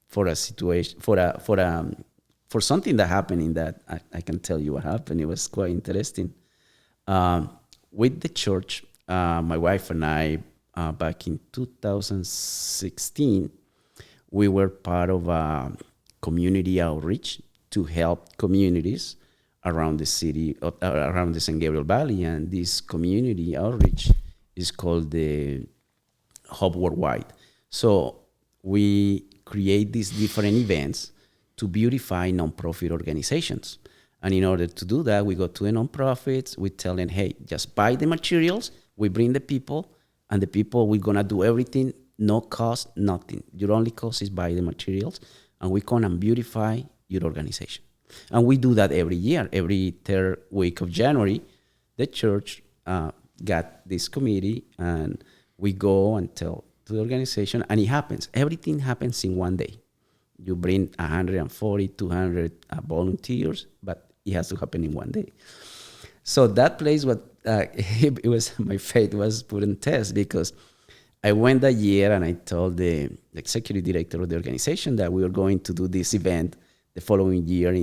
for a situation, for something that happened in that. I can tell you what happened. It was quite interesting. With the church, my wife and I, back in 2016, we were part of a community outreach to help communities around the city, around the San Gabriel Valley. And this community outreach is called the Hub Worldwide. So we create these different events to beautify nonprofit organizations. And in order to do that, we go to the nonprofits, we tell them, hey, just buy the materials, we bring the people, and the people, we're gonna do everything, no cost, nothing. Your only cost is buy the materials, and we come and beautify your organization. And we do that every year. Every third week of January, the church got this committee, and we go and tell to the organization, and it happens. Everything happens in one day. You bring 140, 200 volunteers, but it has to happen in one day. So that place, it was, my faith was put on test, because I went that year and I told the executive director of the organization that we were going to do this event the following year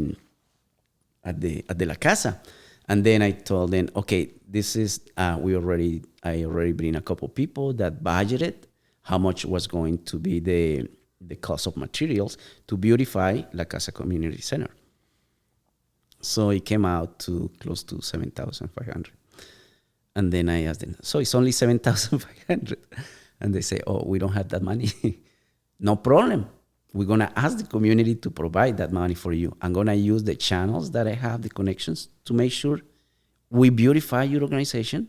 at the La Casa. And then I told them, okay, this is, I already bring a couple people that budgeted how much was going to be the cost of materials to beautify La Casa Community Center. So it came out to close to 7,500. And then I asked them, so it's only 7,500? And they say, oh, we don't have that money. No problem. We're going to ask the community to provide that money for you. I'm going to use the channels that I have, the connections, to make sure we beautify your organization.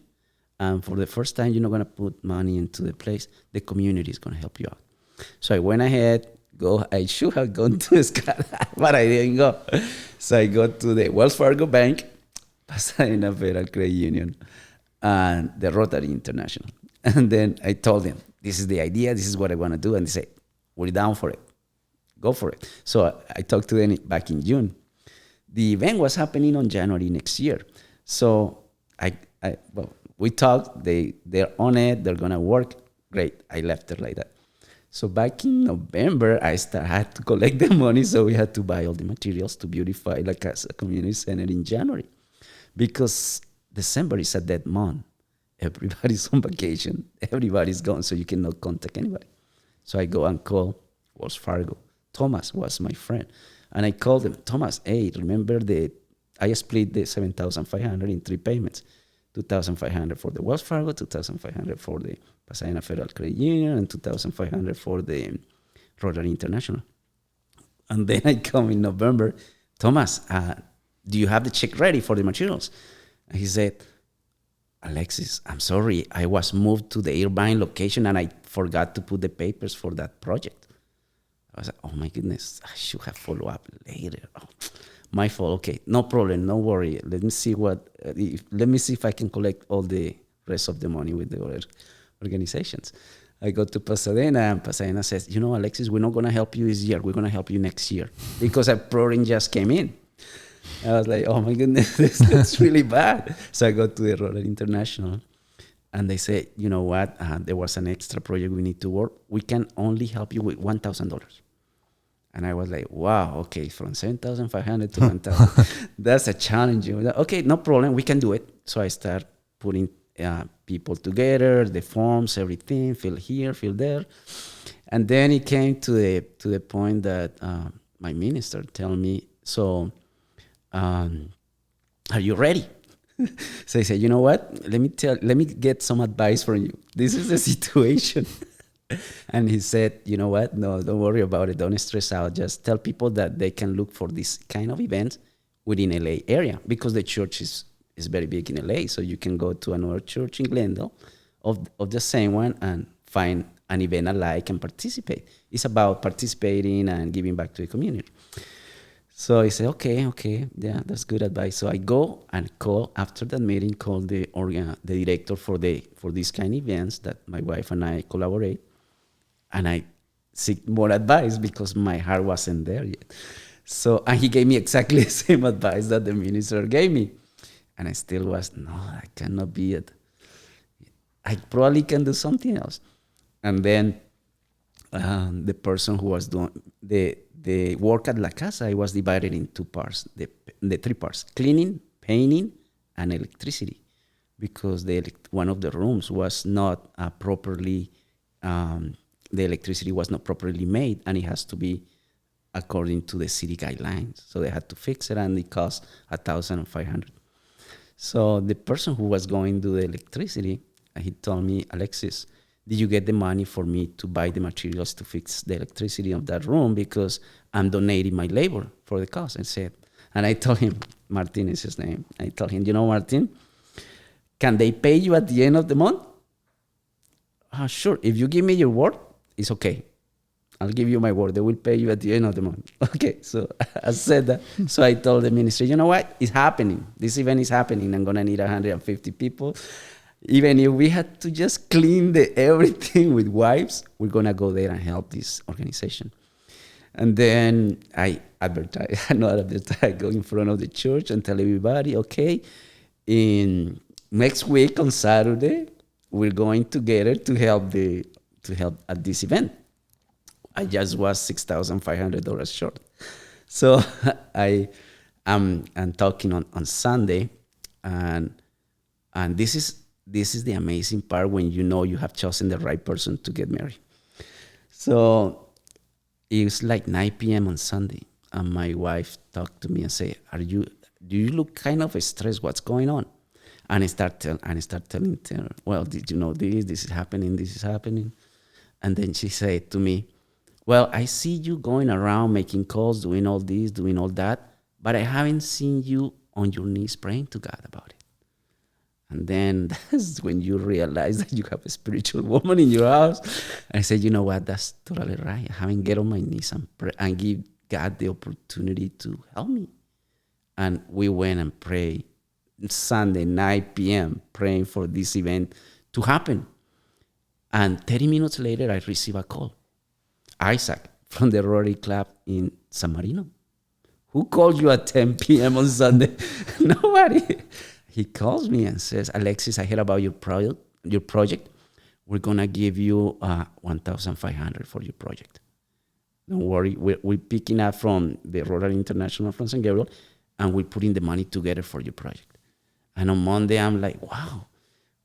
And for the first time, you're not going to put money into the place. The community is going to help you out. So I went ahead, I should have gone to Scott, but I didn't go. So I go to the Wells Fargo Bank, Pasadena Federal Credit Union, and the Rotary International. And then I told them, this is the idea, this is what I want to do. And they say, we're down for it. Go for it. So I talked to them back in June. The event was happening on January next year. So well, we talked, they're on it, they're gonna work. Great, I left it like that. So back in November, had to collect the money, so we had to buy all the materials to beautify La Casa Community Center in January. Because December is a dead month. Everybody's on vacation, everybody's gone, so you cannot contact anybody. So I go and call Wells Fargo. Thomas was my friend. And I called him, Thomas, hey, remember I split the $7,500 in 3 payments. $2,500 for the Wells Fargo, $2,500 for the Pasadena Federal Credit Union, and $2,500 for the Rotary International. And then I come in November, Thomas, do you have the check ready for the materials? And he said, Alexis, I'm sorry, I was moved to the Irvine location and I forgot to put the papers for that project. I was like, oh my goodness, I should have followed up later. Oh, my fault. Okay, no problem, no worry. Let me see if I can collect all the rest of the money with the other organizations. I go to Pasadena, and Pasadena says, Alexis, we're not going to help you this year. We're going to help you next year because a program just came in. I was like, oh my goodness, that's really bad. So I go to the Rotary International, and they say, you know what? There was an extra project we need to work. We can only help you with $1,000. And I was like, wow, okay, from 7,500 to 1,000. That's a challenge. Okay, no problem, we can do it. So I start putting people together, the forms, everything, fill here, fill there. And then it came to the point that my minister tell me, so are you ready? So I said, you know what? Let me get some advice from you. This is the situation. And he said, you know what? No, don't worry about it. Don't stress out. Just tell people that they can look for this kind of events within LA area because the church is very big in LA. So you can go to another church in Glendale of the same one and find an event alike and participate. It's about participating and giving back to the community. So I said, okay, yeah, that's good advice. So I go and call after that meeting, call the director for these kind of events that my wife and I collaborate, and I seek more advice because my heart wasn't there yet. So, and he gave me exactly the same advice that the minister gave me, and I still was, no, I cannot be it. I probably can do something else. And then the person who was doing the work at La Casa, it was divided in 2 parts, the 3 parts, cleaning, painting, and electricity, because one of the rooms was not properly, the electricity was not properly made, and it has to be according to the city guidelines. So they had to fix it, and it cost $1,500. So the person who was going to do the electricity, he told me, Alexis, did you get the money for me to buy the materials to fix the electricity of that room? Because I'm donating my labor for the cost. And I told him, Martin is his name. I told him, Martin, can they pay you at the end of the month? Sure. If you give me your word, it's okay. I'll give you my word. They will pay you at the end of the month. Okay. So I said that. So I told the ministry, you know what? It's happening. This event is happening. I'm going to need 150 people. Even if we had to just clean everything with wipes, we're going to go there and help this organization. And then I advertise, go in front of the church and tell everybody, okay, in next week on Saturday, we're going together to help at this event. I just was $6,500 short. So I'm talking on Sunday, and this is the amazing part when you have chosen the right person to get married. So it was like 9 p.m. on Sunday, and my wife talked to me and said, do you look kind of stressed? What's going on? And I start telling her, well, did you know this is happening? And then she said to me, well, I see you going around making calls, doing all this, doing all that, but I haven't seen you on your knees praying to God about it. And then that's when you realize that you have a spiritual woman in your house. I said, you know what? That's totally right. I haven't get on my knees and pray and give God the opportunity to help me. And we went and prayed Sunday, 9 p.m., praying for this event to happen. And 30 minutes later, I received a call. Isaac from the Rotary Club in San Marino. Who called you at 10 p.m. on Sunday? Nobody. He calls me and says, Alexis, I heard about your project. We're going to give you $1,500 for your project. Don't worry. We're picking up from the Rotary International from San Gabriel, and we're putting the money together for your project. And on Monday, I'm like, wow,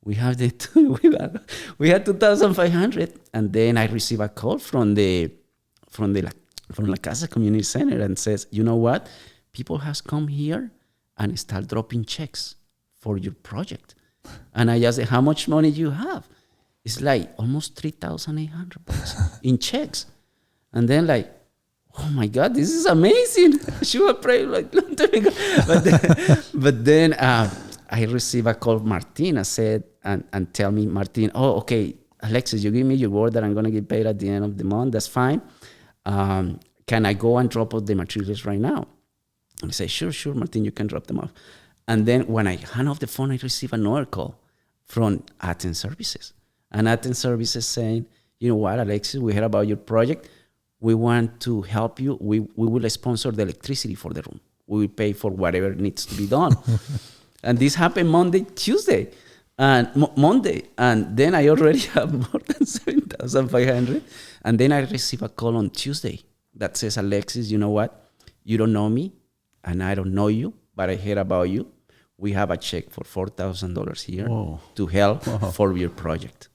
we had 2,500. And then I receive a call from La Casa Community Center and says, you know what? People has come here and start dropping checks for your project. And I just said, how much money you have? It's like almost $3,800 in checks. And then like, oh my God, this is amazing. Sure, pray like long time ago. But then I received a call. Martina said, and tell me, Martin, oh, okay, Alexis, you give me your word that I'm going to get paid at the end of the month. That's fine. Can I go and drop off the materials right now? And I say, sure, Martin, you can drop them off. And then when I hang off the phone, I receive another call from Athens Services. And Athens Services saying, you know what, Alexis, we heard about your project. We want to help you. We will sponsor the electricity for the room. We will pay for whatever needs to be done. And this happened Tuesday, and Monday. And then I already have more than 7,500. And then I receive a call on Tuesday that says, Alexis, you know what? You don't know me, and I don't know you, but I heard about you. We have a check for $4,000 here to help for your project.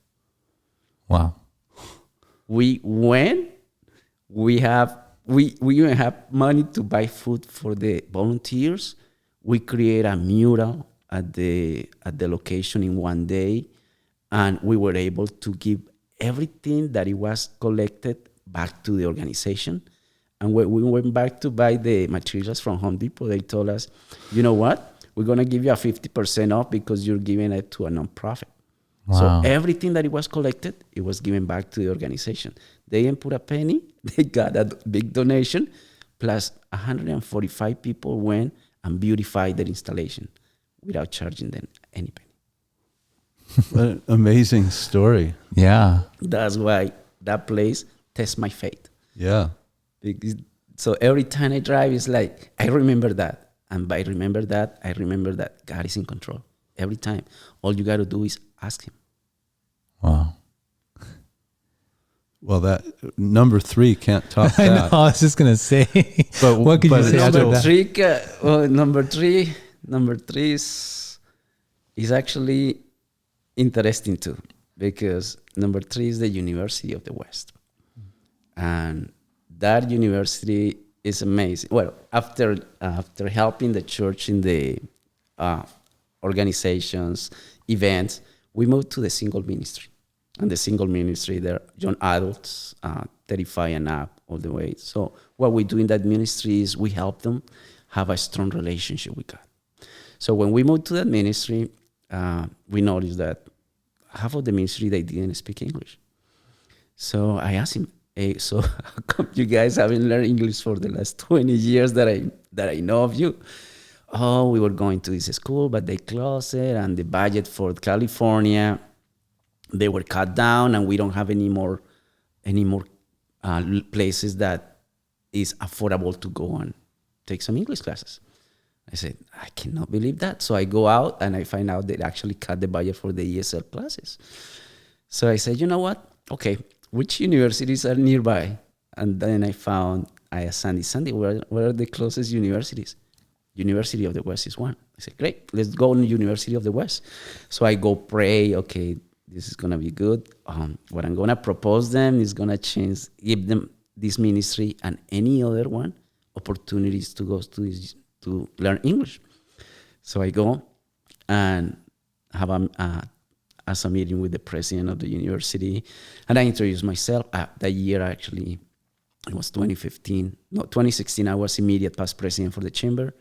Wow. We went. We even have money to buy food for the volunteers. We create a mural at the location in one day, and we were able to give everything that it was collected back to the organization. And when we went back to buy the materials from Home Depot, they told us, you know what? We're going to give you a 50% off because you're giving it to a nonprofit. Wow. So everything that it was collected, it was given back to the organization. They didn't put a penny. They got a big donation. Plus 145 people went and beautified their installation without charging them any penny. What an amazing story. Yeah. That's why that place tests my faith. Yeah. So every time I drive, it's like, I remember that. And by remember that, I remember that God is in control. Every time. All you got to do is ask him. Wow. Well, that number 3 can't top that. I know. I was just going to say, But what could you say after Number that? number three is actually interesting too, because number 3 is the University of the West. And that university is amazing. Well, after helping the church in the organizations, events, we moved to the single ministry. And the single ministry, they're young adults, 35 and up, all the way. So what we do in that ministry is we help them have a strong relationship with God. So when we moved to that ministry, we noticed that half of the ministry, they didn't speak English. So I asked him, hey, so how come you guys haven't learned English for the last 20 years that I know of you? Oh, we were going to this school, but they closed it, and the budget for California, they were cut down, and we don't have any more places that is affordable to go and take some English classes. I said, I cannot believe that. So I go out and I find out they actually cut the budget for the ESL classes. So I said, you know what? Okay, which universities are nearby? And then I found, I asked Sandy, where are the closest universities? University of the West is one. I said, great, let's go to University of the West. So I go pray, okay, this is going to be good. What I'm going to propose them is going to give them this ministry and any other one opportunities to go to learn English. So I go and have a meeting with the president of the university, and I introduce myself. That year, actually, it was 2016, I was immediate past president for the chamber.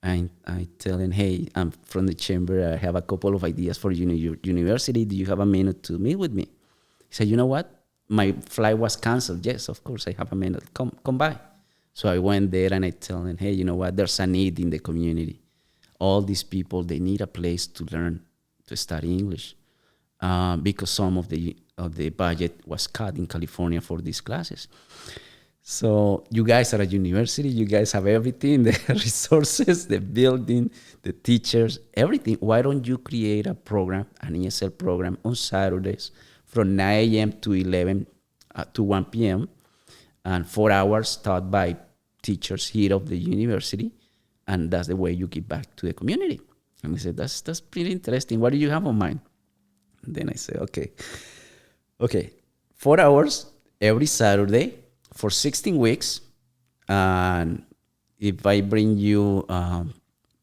And I tell him, hey, I'm from the chamber. I have a couple of ideas for your university. Do you have a minute to meet with me? He said, you know what? My flight was canceled. Yes, of course, I have a minute. Come by. So I went there and I tell him, hey, you know what? There's a need in the community. All these people, they need a place to learn, to study English, because some of the budget was cut in California for these classes. So you guys are a university. You guys have everything, the resources, the building, the teachers, everything. Why don't you create a program, an ESL program on Saturdays from 9 a.m. to 11 to 1 p.m. and 4 hours taught by teachers here of the university. And that's the way you give back to the community. And we said, that's pretty interesting. What do you have on mind? And then I said, okay, 4 hours every Saturday for 16 weeks. And if I bring you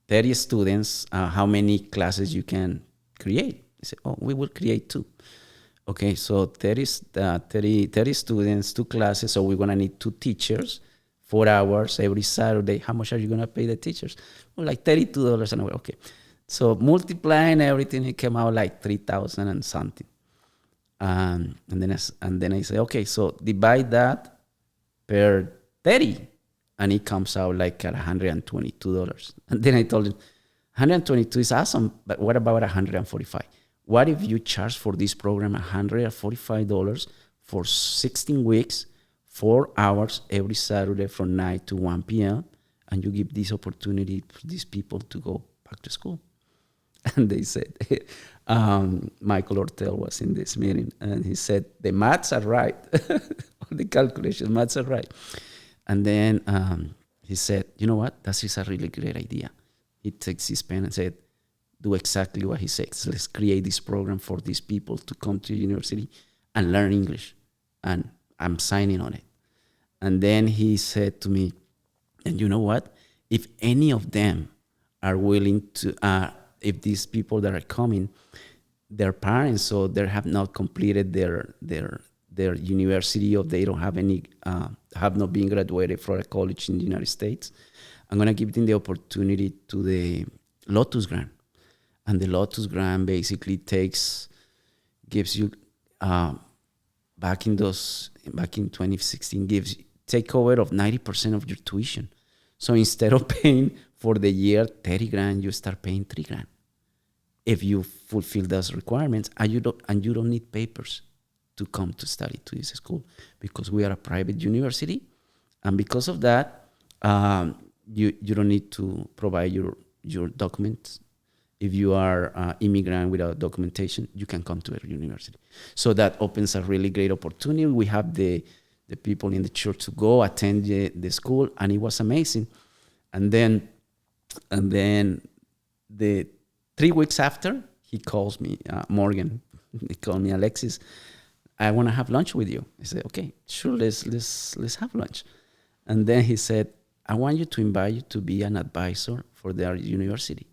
30 students, how many classes you can create? I said, we will create 2. Okay, so 30 students, 2 classes. So we're going to need 2 teachers, 4 hours every Saturday. How much are you going to pay the teachers? Well, like $32 an hour. Okay. So multiplying everything, it came out like 3,000 and something. And then I say, okay, so divide that per 30, and it comes out like at $122. And then I told him, 122 is awesome, but what about 145? What if you charge for this program $145 for 16 weeks, 4 hours every Saturday from 9 to 1 p.m., and you give this opportunity for these people to go back to school? And they said, Michael Ortel was in this meeting, and he said, the maths are right. All the calculations, maths are right. And then he said, you know what? That is a really great idea. He takes his pen and said, do exactly what he says. Let's create this program for these people to come to university and learn English. And I'm signing on it. And then he said to me, and you know what? If any of them are willing to, if these people that are coming, their parents, so they have not completed their university, or they don't have any, have not been graduated from a college in the United States, I'm going to give them the opportunity to the Lotus Grant. And the Lotus Grant basically gives you, back in 2016, take over of 90% of your tuition. So instead of paying for the year $30,000, you start paying $3,000 if you fulfill those requirements, and you don't need papers to come to study to this school, because we are a private university, and because of that, you don't need to provide your documents. If you are an immigrant without documentation, you can come to our university. So that opens a really great opportunity. We have the people in the church to go attend the school, and it was amazing. And then the 3 weeks after, he calls me, Morgan. He called me, Alexis, I want to have lunch with you. I said, okay, sure, let's have lunch. And then he said, I want you to invite you to be an advisor for their university.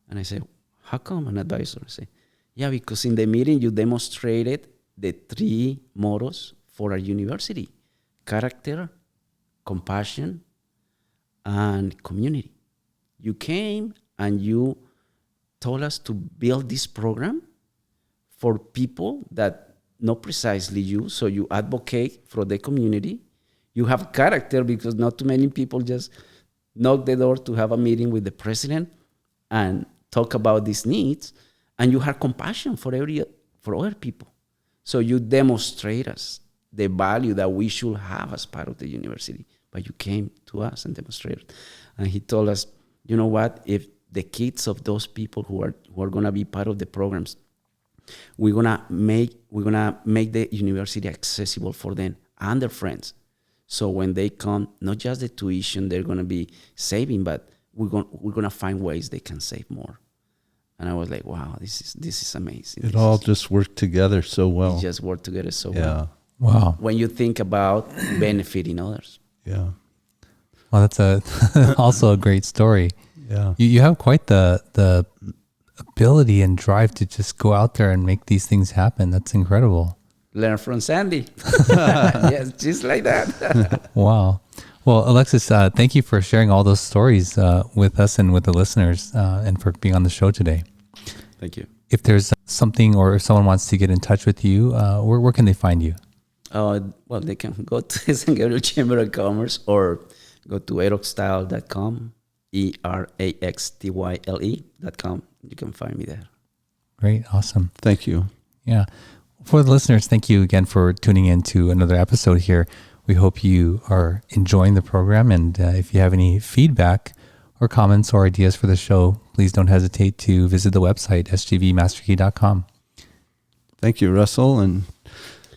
And I said, how come an advisor? I said, yeah, because in the meeting you demonstrated the 3 mottos for our university: character, compassion, and community. You came and you told us to build this program for people that not precisely you, so you advocate for the community. You have character, because not too many people just knock the door to have a meeting with the president and talk about these needs, and you have compassion for other people. So you demonstrate us the value that we should have as part of the university. But you came to us and demonstrated. And he told us, you know what? If the kids of those people who are gonna be part of the programs, we're gonna make the university accessible for them and their friends. So when they come, not just the tuition they're gonna be saving, but we're gonna find ways they can save more. And I was like, wow, this is amazing. It all just worked together so well. It just worked together so well. Wow. When you think about benefiting others. Yeah. Well, that's also a great story. Yeah. You have quite the ability and drive to just go out there and make these things happen. That's incredible. Learn from Sandy. Yes, just like that. Wow. Well, Alexis, thank you for sharing all those stories with us and with the listeners, and for being on the show today. Thank you. If there's something, or if someone wants to get in touch with you, where can they find you? Well, they can go to the San Gabriel Chamber of Commerce, or go to Eraxtyle.com, ERAXTYLE.com. You can find me there. Great. Awesome. Thank you. Yeah. For the listeners, thank you again for tuning in to another episode here We hope you are enjoying the program. And if you have any feedback or comments or ideas for the show, please don't hesitate to visit the website, sgvmasterkey.com. Thank you, Russell. And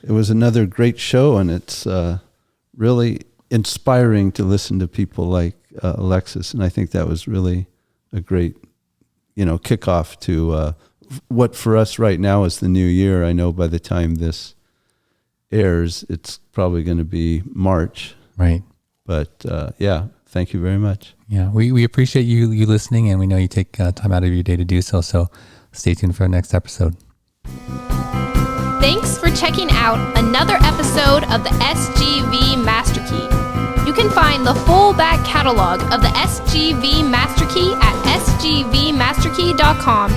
it was another great show, and it's really inspiring to listen to people like Alexis. And I think that was really a great, kickoff to what for us right now is the new year. I know by the time this airs, it's probably going to be March. Right. But thank you very much. Yeah, we appreciate you listening, and we know you take time out of your day to do so. So stay tuned for the next episode. Thanks for checking out another episode of the SGV Master Key. You can find the full back catalog of the SGV Master Key at sgvmasterkey.com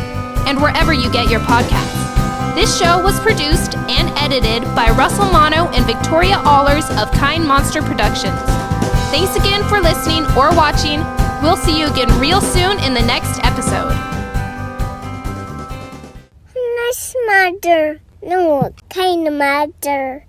and wherever you get your podcasts. This show was produced and edited by Russell Mono and Victoria Allers of Kind Monster Productions. Thanks again for listening or watching. We'll see you again real soon in the next episode. Nice mother. No, kind mother.